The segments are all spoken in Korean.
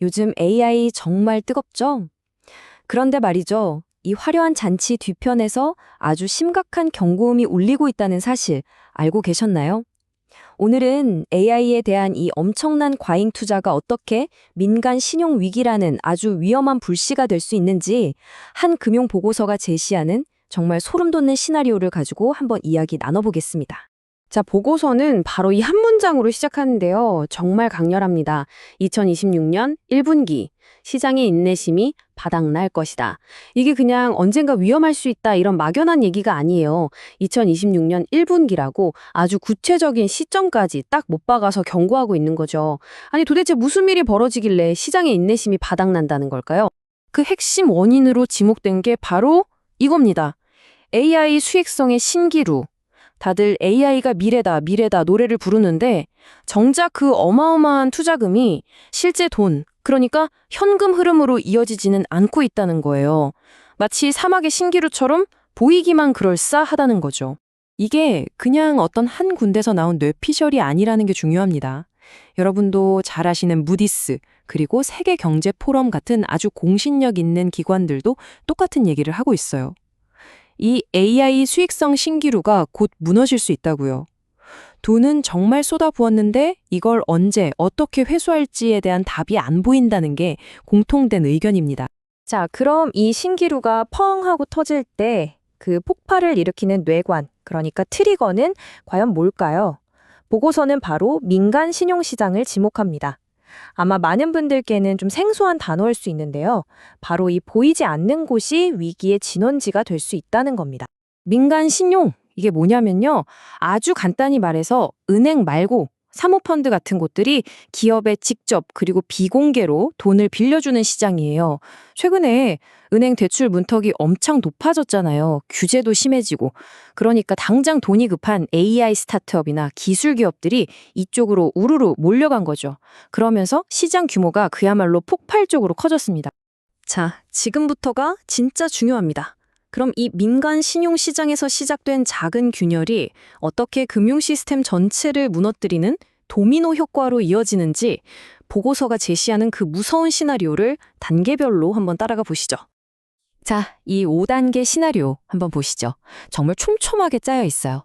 요즘 AI 정말 뜨겁죠? 그런데 말이죠. 이 화려한 잔치 뒤편에서 아주 심각한 경고음이 울리고 있다는 사실 알고 계셨나요? 오늘은 AI에 대한 이 엄청난 과잉 투자가 어떻게 민간 신용 위기라는 아주 위험한 불씨가 될 수 있는지 한 금융 보고서가 제시하는 정말 소름 돋는 시나리오를 가지고 한번 이야기 나눠보겠습니다. 자, 보고서는 바로 이 한 문장으로 시작하는데요. 정말 강렬합니다. 2026년 1분기 시장의 인내심이 바닥날 것이다. 이게 그냥 언젠가 위험할 수 있다 이런 막연한 얘기가 아니에요. 2026년 1분기라고 아주 구체적인 시점까지 딱 못 박아서 경고하고 있는 거죠. 아니 도대체 무슨 일이 벌어지길래 시장의 인내심이 바닥난다는 걸까요? 그 핵심 원인으로 지목된 게 바로 이겁니다. AI 수익성의 신기루. 다들 AI가 미래다, 미래다 노래를 부르는데 정작 그 어마어마한 투자금이 실제 돈, 그러니까 현금 흐름으로 이어지지는 않고 있다는 거예요. 마치 사막의 신기루처럼 보이기만 그럴싸하다는 거죠. 이게 그냥 어떤 한 군데서 나온 뇌피셜이 아니라는 게 중요합니다. 여러분도 잘 아시는 무디스, 그리고 세계경제포럼 같은 아주 공신력 있는 기관들도 똑같은 얘기를 하고 있어요. 이 AI 수익성 신기루가 곧 무너질 수 있다고요. 돈은 정말 쏟아부었는데 이걸 언제 어떻게 회수할지에 대한 답이 안 보인다는 게 공통된 의견입니다. 자, 그럼 이 신기루가 펑 하고 터질 때 그 폭발을 일으키는 뇌관, 그러니까 트리거는 과연 뭘까요? 보고서는 바로 민간 신용시장을 지목합니다. 아마 많은 분들께는 좀 생소한 단어일 수 있는데요. 바로 이 보이지 않는 곳이 위기의 진원지가 될 수 있다는 겁니다. 민간 신용, 이게 뭐냐면요. 아주 간단히 말해서 은행 말고 사모펀드 같은 곳들이 기업에 직접 그리고 비공개로 돈을 빌려주는 시장이에요. 최근에 은행 대출 문턱이 엄청 높아졌잖아요. 규제도 심해지고. 그러니까 당장 돈이 급한 AI 스타트업이나 기술 기업들이 이쪽으로 우르르 몰려간 거죠. 그러면서 시장 규모가 그야말로 폭발적으로 커졌습니다. 자, 지금부터가 진짜 중요합니다. 그럼 이 민간 신용 시장에서 시작된 작은 균열이 어떻게 금융 시스템 전체를 무너뜨리는 도미노 효과로 이어지는지 보고서가 제시하는 그 무서운 시나리오를 단계별로 한번 따라가 보시죠. 자, 이 5단계 시나리오 한번 보시죠. 정말 촘촘하게 짜여 있어요.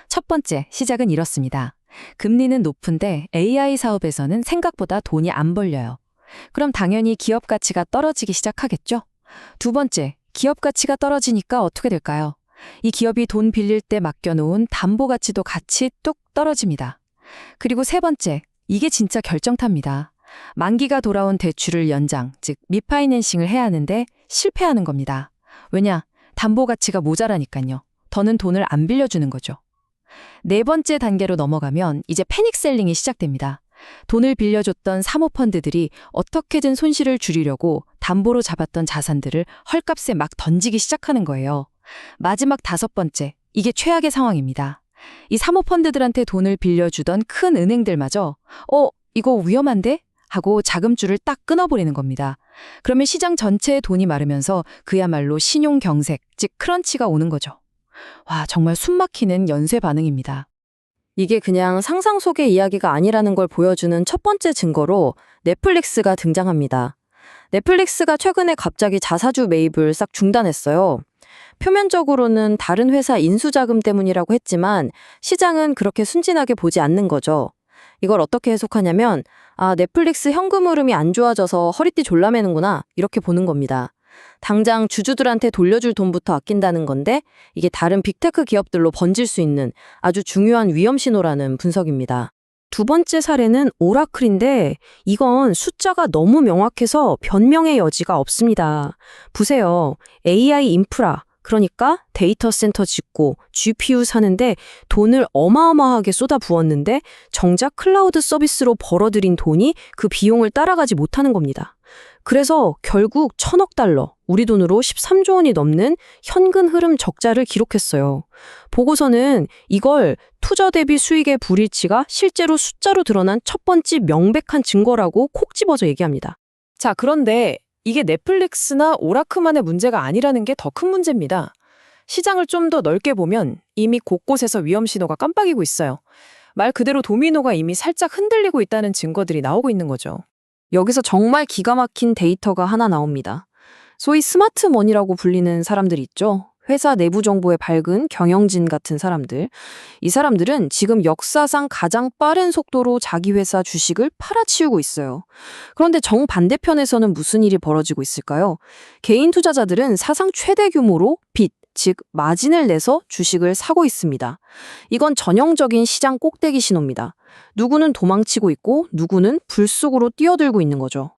첫 번째, 시작은 이렇습니다. 금리는 높은데 AI 사업에서는 생각보다 돈이 안 벌려요. 그럼 당연히 기업 가치가 떨어지기 시작하겠죠? 두 번째, 기업 가치가 떨어지니까 어떻게 될까요? 이 기업이 돈 빌릴 때 맡겨놓은 담보 가치도 같이 뚝 떨어집니다. 그리고 세 번째, 이게 진짜 결정타입니다. 만기가 돌아온 대출을 연장, 즉 리파이낸싱을 해야 하는데 실패하는 겁니다. 왜냐? 담보 가치가 모자라니까요. 더는 돈을 안 빌려주는 거죠. 네 번째 단계로 넘어가면 이제 패닉셀링이 시작됩니다. 돈을 빌려줬던 사모펀드들이 어떻게든 손실을 줄이려고 담보로 잡았던 자산들을 헐값에 막 던지기 시작하는 거예요. 마지막 다섯 번째, 이게 최악의 상황입니다. 이 사모펀드들한테 돈을 빌려주던 큰 은행들마저 이거 위험한데? 하고 자금줄을 딱 끊어버리는 겁니다. 그러면 시장 전체의 돈이 마르면서 그야말로 신용경색, 즉 크런치가 오는 거죠. 와, 정말 숨막히는 연쇄 반응입니다. 이게 그냥 상상 속의 이야기가 아니라는 걸 보여주는 첫 번째 증거로 넷플릭스가 등장합니다. 넷플릭스가 최근에 갑자기 자사주 매입을 싹 중단했어요. 표면적으로는 다른 회사 인수자금 때문이라고 했지만 시장은 그렇게 순진하게 보지 않는 거죠. 이걸 어떻게 해석하냐면 넷플릭스 현금 흐름이 안 좋아져서 허리띠 졸라매는구나 이렇게 보는 겁니다. 당장 주주들한테 돌려줄 돈부터 아낀다는 건데 이게 다른 빅테크 기업들로 번질 수 있는 아주 중요한 위험 신호라는 분석입니다. 두 번째 사례는 오라클인데 이건 숫자가 너무 명확해서 변명의 여지가 없습니다. 보세요. AI 인프라, 그러니까 데이터 센터 짓고 GPU 사는데 돈을 어마어마하게 쏟아부었는데 정작 클라우드 서비스로 벌어들인 돈이 그 비용을 따라가지 못하는 겁니다. 그래서 결국 1,000억 달러, 우리 돈으로 13조 원이 넘는 현금 흐름 적자를 기록했어요. 보고서는 이걸 투자 대비 수익의 불일치가 실제로 숫자로 드러난 첫 번째 명백한 증거라고 콕 집어서 얘기합니다. 자, 그런데 이게 넷플릭스나 오라클만의 문제가 아니라는 게 더 큰 문제입니다. 시장을 좀 더 넓게 보면 이미 곳곳에서 위험 신호가 깜빡이고 있어요. 말 그대로 도미노가 이미 살짝 흔들리고 있다는 증거들이 나오고 있는 거죠. 여기서 정말 기가 막힌 데이터가 하나 나옵니다. 소위 스마트 머니라고 불리는 사람들 있죠. 회사 내부 정보에 밝은 경영진 같은 사람들. 이 사람들은 지금 역사상 가장 빠른 속도로 자기 회사 주식을 팔아치우고 있어요. 그런데 정반대편에서는 무슨 일이 벌어지고 있을까요? 개인 투자자들은 사상 최대 규모로 빚, 즉 마진을 내서 주식을 사고 있습니다. 이건 전형적인 시장 꼭대기 신호입니다. 누구는 도망치고 있고 누구는 불 속으로 뛰어들고 있는 거죠.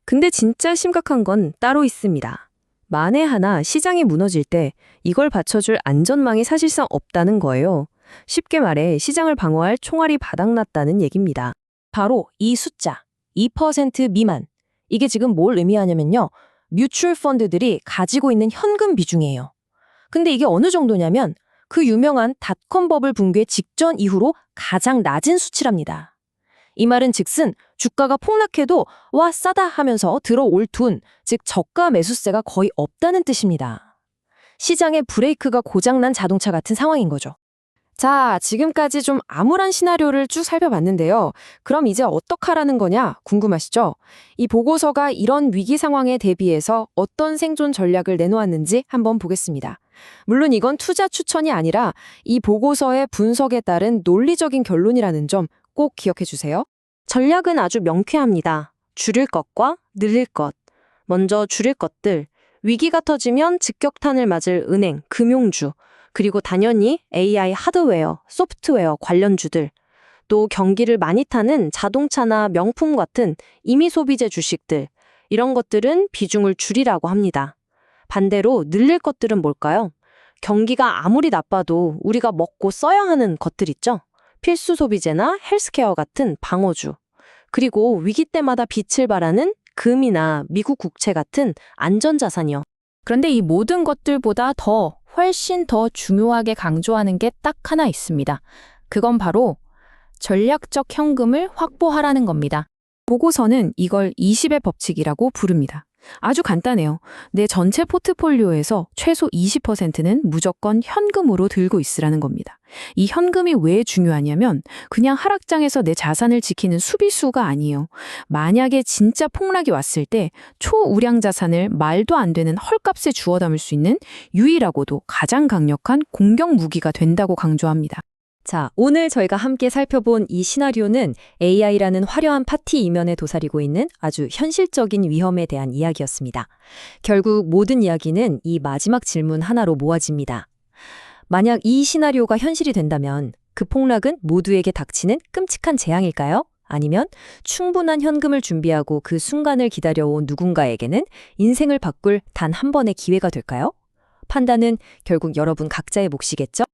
근데 진짜 심각한 건 따로 있습니다. 만에 하나 시장이 무너질 때 이걸 받쳐줄 안전망이 사실상 없다는 거예요. 쉽게 말해 시장을 방어할 총알이 바닥났다는 얘기입니다. 바로 이 숫자, 2% 미만. 이게 지금 뭘 의미하냐면요. 뮤추얼 펀드들이 가지고 있는 현금 비중이에요. 근데 이게 어느 정도냐면 그 유명한 닷컴 버블 붕괴 직전 이후로 가장 낮은 수치랍니다. 이 말은 즉슨 주가가 폭락해도 와 싸다 하면서 들어올 돈, 즉 저가 매수세가 거의 없다는 뜻입니다. 시장의 브레이크가 고장난 자동차 같은 상황인 거죠. 자, 지금까지 좀 암울한 시나리오를 쭉 살펴봤는데요. 그럼 이제 어떡하라는 거냐 궁금하시죠? 이 보고서가 이런 위기 상황에 대비해서 어떤 생존 전략을 내놓았는지 한번 보겠습니다. 물론 이건 투자 추천이 아니라 이 보고서의 분석에 따른 논리적인 결론이라는 점 꼭 기억해 주세요. 전략은 아주 명쾌합니다. 줄일 것과 늘릴 것. 먼저 줄일 것들. 위기가 터지면 직격탄을 맞을 은행, 금융주, 그리고 당연히 AI 하드웨어, 소프트웨어 관련주들, 또 경기를 많이 타는 자동차나 명품 같은 임의 소비재 주식들, 이런 것들은 비중을 줄이라고 합니다. 반대로 늘릴 것들은 뭘까요? 경기가 아무리 나빠도 우리가 먹고 써야 하는 것들 있죠? 필수 소비재나 헬스케어 같은 방어주, 그리고 위기 때마다 빛을 발하는 금이나 미국 국채 같은 안전자산이요. 그런데 이 모든 것들보다 훨씬 더 중요하게 강조하는 게 딱 하나 있습니다. 그건 바로 전략적 현금을 확보하라는 겁니다. 보고서는 이걸 20의 법칙이라고 부릅니다. 아주 간단해요. 내 전체 포트폴리오에서 최소 20%는 무조건 현금으로 들고 있으라는 겁니다. 이 현금이 왜 중요하냐면 그냥 하락장에서 내 자산을 지키는 수비수가 아니에요. 만약에 진짜 폭락이 왔을 때 초우량 자산을 말도 안 되는 헐값에 주워 담을 수 있는 유일하고도 가장 강력한 공격 무기가 된다고 강조합니다. 자, 오늘 저희가 함께 살펴본 이 시나리오는 AI라는 화려한 파티 이면에 도사리고 있는 아주 현실적인 위험에 대한 이야기였습니다. 결국 모든 이야기는 이 마지막 질문 하나로 모아집니다. 만약 이 시나리오가 현실이 된다면 그 폭락은 모두에게 닥치는 끔찍한 재앙일까요? 아니면 충분한 현금을 준비하고 그 순간을 기다려온 누군가에게는 인생을 바꿀 단 한 번의 기회가 될까요? 판단은 결국 여러분 각자의 몫이겠죠?